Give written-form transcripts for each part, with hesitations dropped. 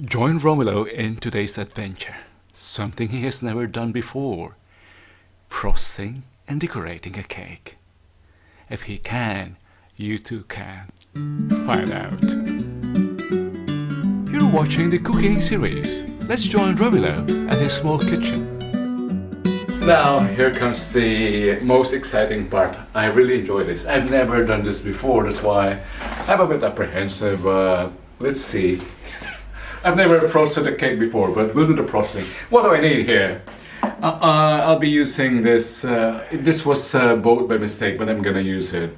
Join Romulo in today's adventure. Something he has never done before. Frosting and decorating a cake. If he can, you too can. Find out. You're watching the cooking series. Let's join Romulo at his small kitchen. Now, here comes the most exciting part. I really enjoy this. I've never done this before, that's why I'm a bit apprehensive. Let's see. I've never frosted a cake before, but we'll do the frosting. What do I need here? I'll be using this. This was bought by mistake, but I'm gonna use it.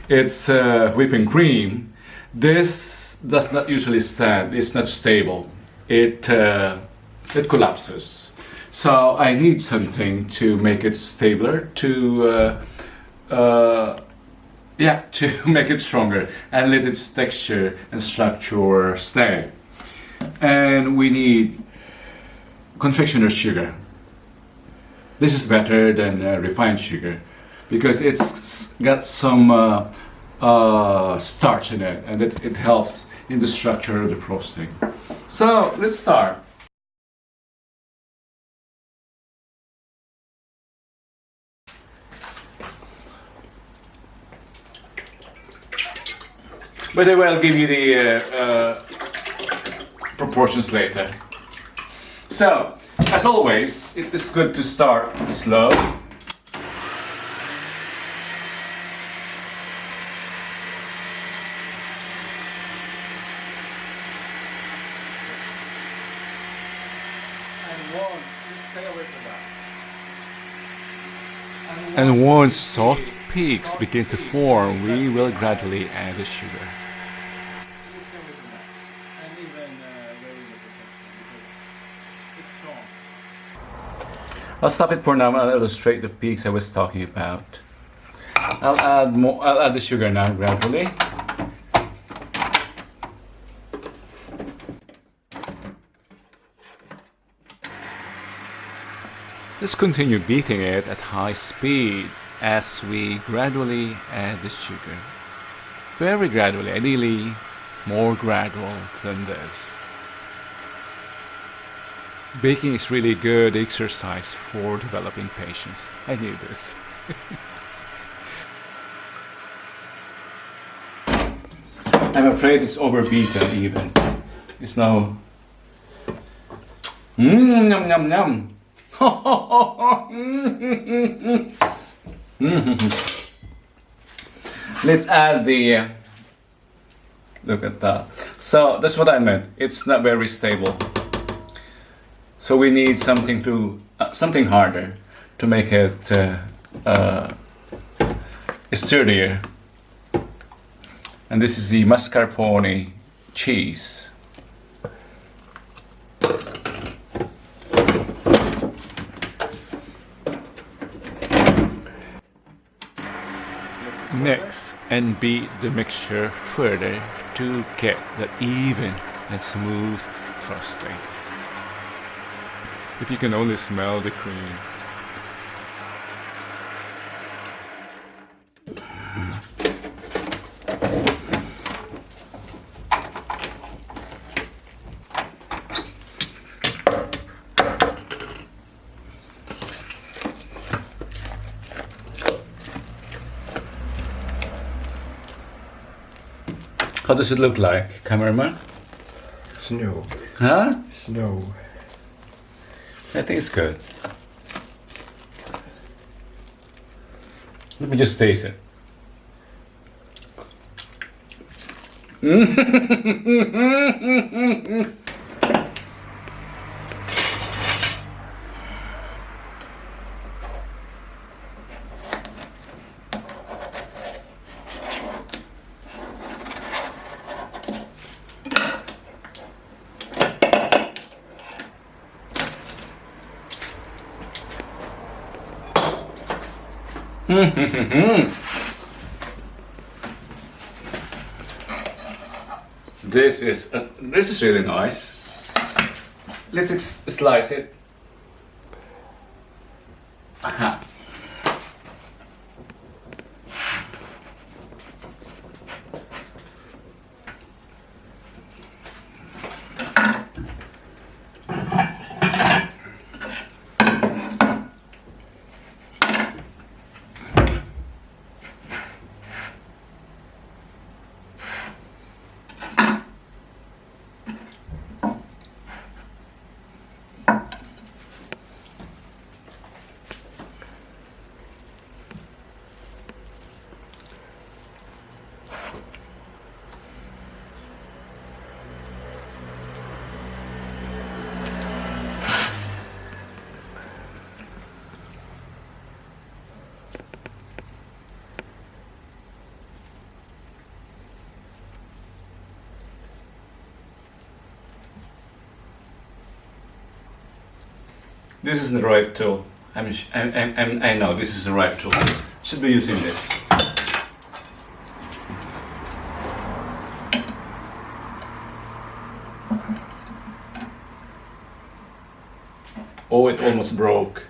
It's whipping cream. This does not usually stand. It's not stable. It collapses. So I need something to make it stabler, to make it stronger and let its texture and structure stay. And we need confectioner's sugar. This is better than refined sugar because it's got some starch in it, and it helps in the structure of the frosting. So let's start. By the way, I'll give you the proportions later. So, as always, it is good to start slow. And once soft peaks begin to form, we will gradually add the sugar. I'll stop it for now and I'll illustrate the peaks I was talking about. I'll add the sugar now gradually. Let's continue beating it at high speed as we gradually add the sugar. Very gradually, ideally more gradual than this. Baking is really good exercise for developing patience. I knew this. I'm afraid it's overbeaten even. It's now... Yum yum yum. Let's add the... Look at that. So that's what I meant. It's not very stable. So we need something to something harder to make it sturdier. And this is the mascarpone cheese. Mix and beat the mixture further to get that even and smooth frosting. If you can only smell the cream. How does it look like, cameraman? Snow. Huh? Snow. I think it's good. Let me just taste it. This is really nice. Let's slice it. Aha. This is the right tool. I know this is the right tool. Should be using this. Oh, it almost broke.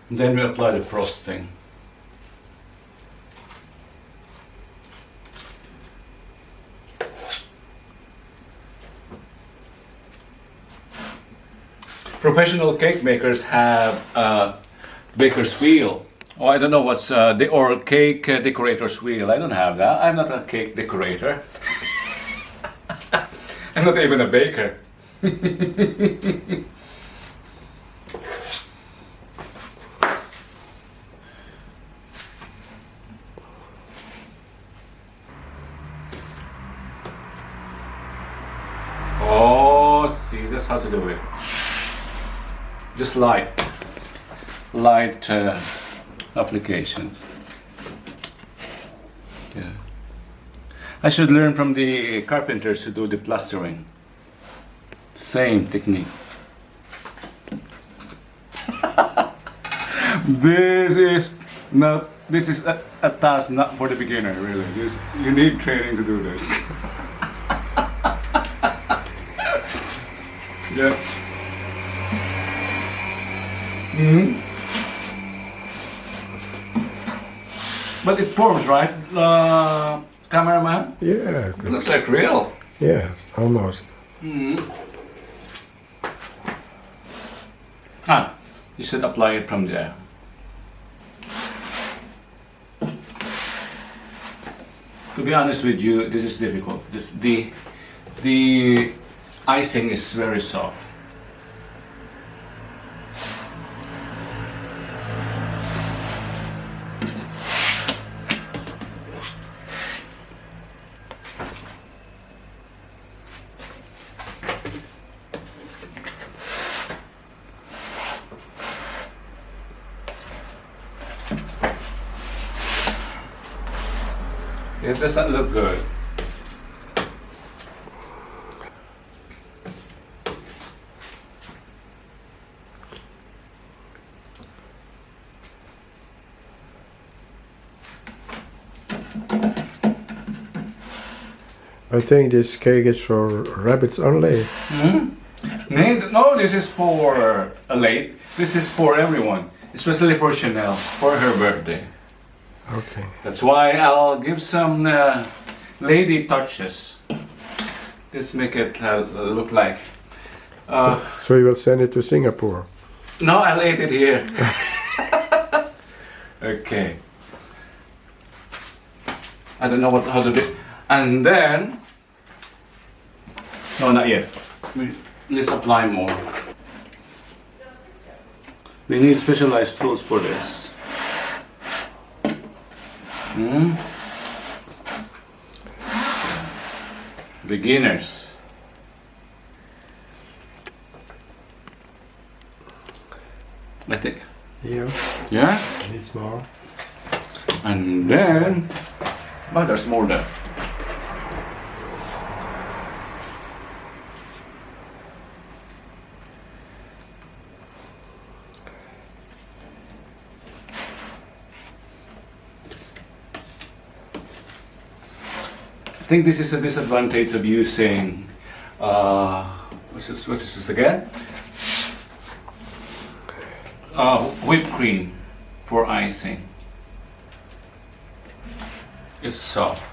Then we apply the frosting. Professional cake makers have a baker's wheel. Oh, I don't know what's or cake decorator's wheel. I don't have that. I'm not a cake decorator. I'm not even a baker. Oh, see, that's how to do it. Just light application. Yeah. I should learn from the carpenters to do the plastering. Same technique. This is a task not for the beginner, really. You need training to do this. Yeah. Mm-hmm. But it forms, right, cameraman? Yeah. It looks like real. Yes, almost. Mm-hmm. You should apply it from there. To be honest with you, this is difficult. The icing is very soft. It doesn't look good. I think this cake is for rabbits only. Hmm? No, this is for a late. This is for everyone, especially for Chanel, for her birthday. Okay. That's why I'll give some lady touches. Let's make it look like. So you will send it to Singapore? No, I'll eat it here. Okay. I don't know how to do it. And then, no, not yet. Let's apply more. We need specialized tools for this. Beginners. I think. Yeah. Yeah? Needs more. And then, oh, there's more there. I think this is a disadvantage of using, what's this again? Whipped cream for icing. It's soft.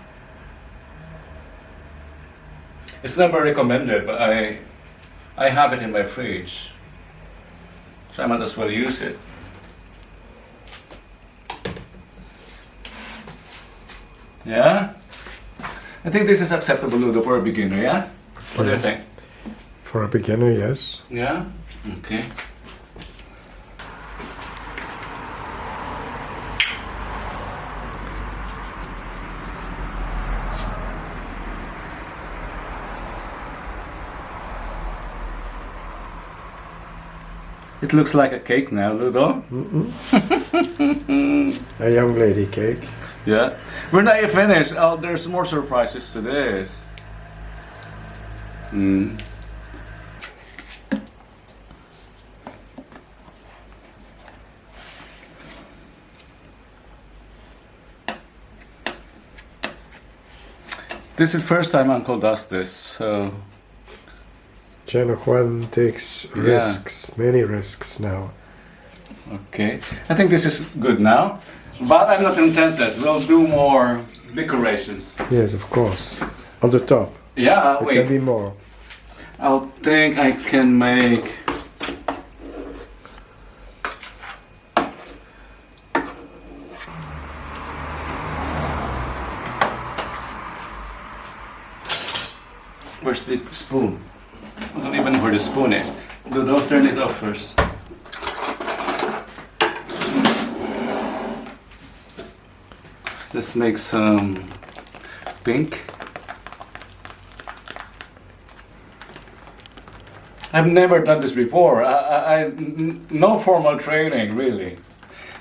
It's never recommended, but I have it in my fridge, so I might as well use it. Yeah? I think this is acceptable, Ludo, for a beginner, yeah? What do you think? For a beginner, yes. Yeah? Okay. It looks like a cake now, Ludo. A young lady cake. Yeah. We're not yet finished. Oh, there's more surprises to this. This is first time Uncle does this, so Channel Juan takes risks, many risks now. okay. I think this is good now, but I'm not contented. We'll do more decorations. Yes, of course. On the top. Yeah, There wait. can be more. I think I can make. Where's the spoon? I don't even know where the spoon is. Don't turn it off first. Let's make some pink. I've never done this before. No formal training, really.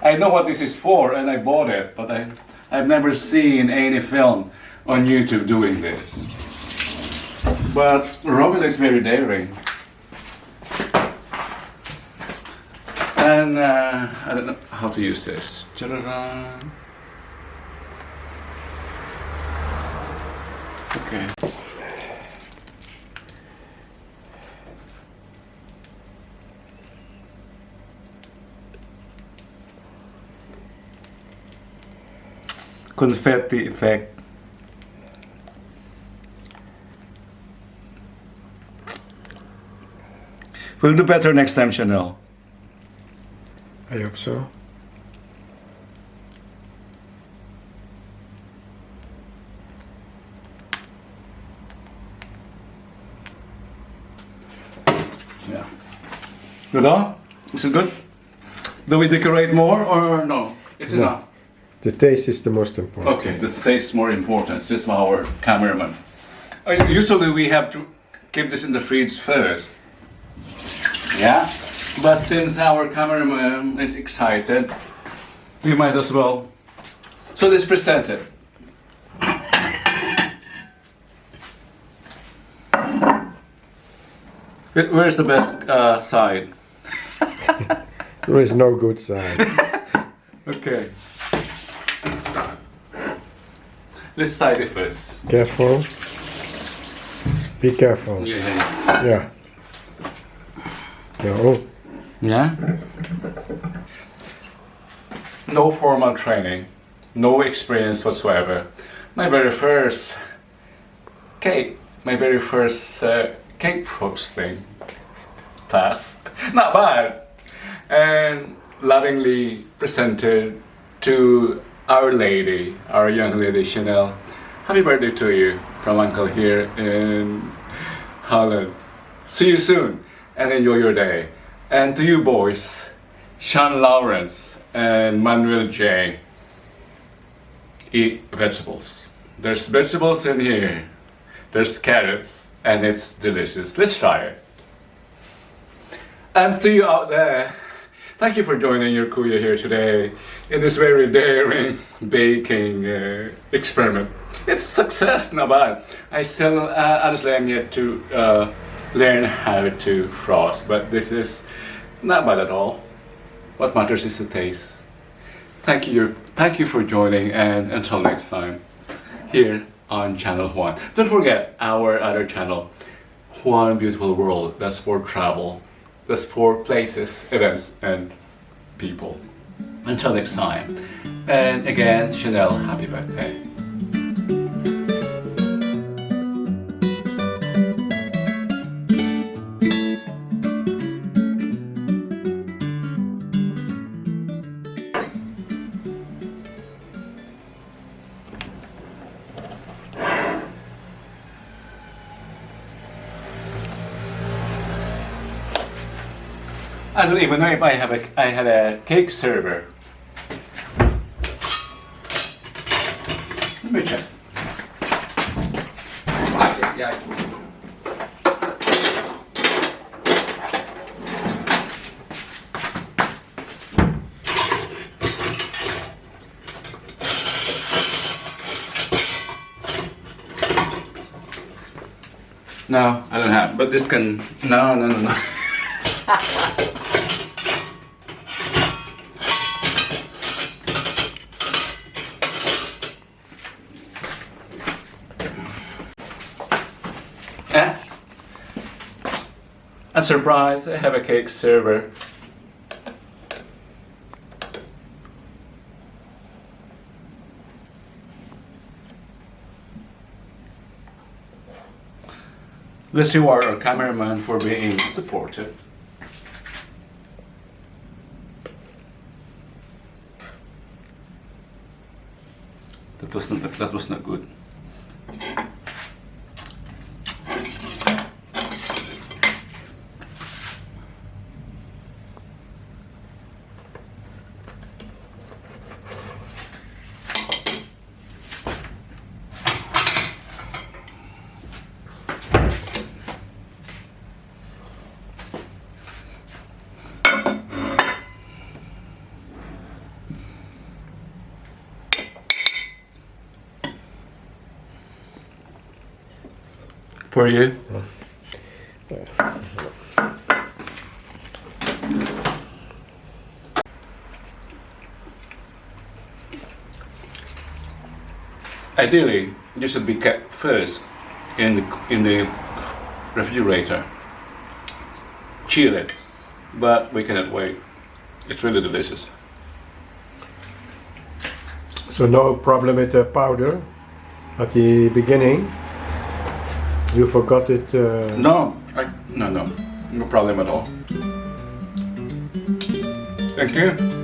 I know what this is for and I bought it, but I've never seen any film on YouTube doing this. But Romelu is very daring. And I don't know how to use this. Ta-da-da. Okay. Confetti effect. We'll do better next time, Chanel. I hope so. Yeah. Good on? Is it good? Do we decorate more or no? It's No. enough. The taste is the most important. Okay, the taste is more important. This is our cameraman. Usually we have to keep this in the fridge first. Yeah, but since our cameraman is excited, we might as well. So let's present it. Where's the best side? There is no good side. Okay. Let's start it first. Careful. Be careful. Yeah. Yeah. No. Yeah? No formal training, no experience whatsoever. My very first cake frosting task. Not bad. And lovingly presented to Our Lady, our young lady Chanel. Happy birthday to you from Uncle here in Holland. See you soon and enjoy your day. And to you boys, Sean Lawrence and Manuel J. Eat vegetables. There's vegetables in here. There's carrots and it's delicious. Let's try it. And to you out there, thank you for joining your kuya here today in this very daring baking experiment. It's success, not bad. I still, honestly, I'm yet to learn how to frost, but this is not bad at all. What matters is the taste. Thank you for joining, and until next time, here on Channel Juan. Don't forget our other channel, Juan Beautiful World. That's for travel. That's for places, events, and people. Until next time. And again, Chanel, happy birthday. I don't even know if I had a cake server. Let me check. Yeah. No, I don't have. But this can. No, no, no, no. Eh? A surprise! I have a cake server. Let's reward our cameraman for being supportive. That was not good. For you? Ideally, this should be kept first in the refrigerator. Chill it, but we cannot wait. It's really delicious. So no problem with the powder at the beginning. You forgot it. No, no problem at all. Thank you.